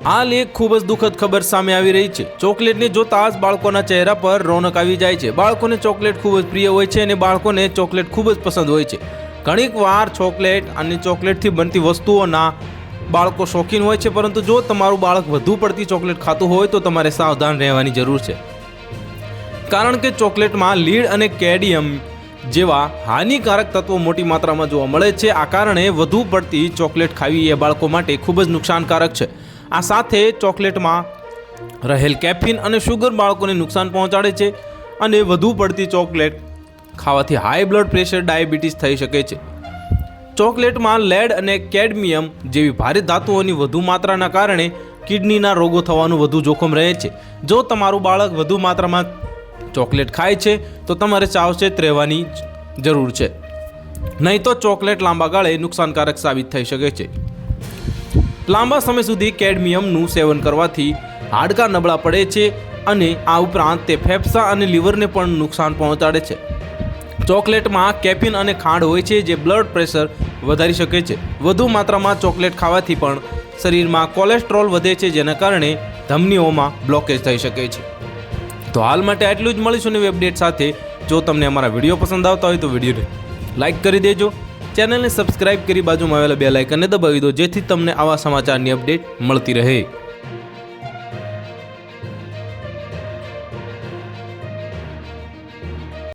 હાલ એક ખૂબ જ દુઃખદ ખબર સામે આવી રહી છે। ચોકલેટને જોતા જ બાળકોના ચહેરા પર રોનક આવી જાય છે। બાળકોને ચોકલેટ ખૂબ જ પ્રિય હોય છે અને બાળકોને ચોકલેટ ખૂબ જ પસંદ હોય છે। ઘણીક વાર ચોકલેટ અને ચોકલેટથી બનતી વસ્તુઓના બાળકો શોખીન હોય છે, પરંતુ જો તમારું બાળક વધુ પડતી ચોકલેટ ખાતું હોય તો તમારે સાવધાન રહેવાની જરૂર છે, કારણ કે ચોકલેટમાં લીડ અને કેડમિયમ જેવા હાનિકારક તત્વો મોટી માત્રામાં જોવા મળે છે। આ કારણે વધુ પડતી ચોકલેટ ખાવી એ બાળકો માટે ખૂબ જ નુકસાનકારક છે। આ સાથે ચોકલેટમાં રહેલ કેફીન અને શુગર બાળકોને નુકસાન પહોંચાડે છે અને વધુ પડતી ચોકલેટ ખાવાથી હાઈ બ્લડ પ્રેશર, ડાયાબિટીસ થઈ શકે છે। ચોકલેટમાં લેડ અને કેડમિયમ જેવી ભારે ધાતુઓની વધુ માત્રાના કારણે કિડનીના રોગો થવાનું વધુ જોખમ રહે છે। જો તમારું બાળક વધુ માત્રામાં ચોકલેટ ખાય છે તો તમારે સાવચેત રહેવાની જરૂર છે, નહીં તો ચોકલેટ લાંબા ગાળે નુકસાનકારક સાબિત થઈ શકે છે। લાંબા સમય સુધી કેડમિયમનું સેવન કરવાથી હાડકાં નબળા પડે છે અને આ ઉપરાંત તે ફેફસા અને લીવરને પણ નુકસાન પહોંચાડે છે। ચોકલેટમાં કેફીન અને ખાંડ હોય છે જે બ્લડ પ્રેશર વધારી શકે છે। વધુ માત્રામાં ચોકલેટ ખાવાથી પણ શરીરમાં કોલેસ્ટ્રોલ વધે છે, જેના કારણે ધમનીઓમાં બ્લોકેજ થઈ શકે છે। તો હાલ માટે આટલું જ, મળીશું નવી અપડેટ સાથે। જો તમને અમારા વિડીયો પસંદ આવતા હોય તો વિડીયોને લાઇક કરી દેજો, ચેનલને સબસ્ક્રાઇબ કરી બાજુમાં આવેલા બેલ આઇકનને દબાવી દો, જેથી તમને આવા સમાચારની અપડેટ મળતી રહે।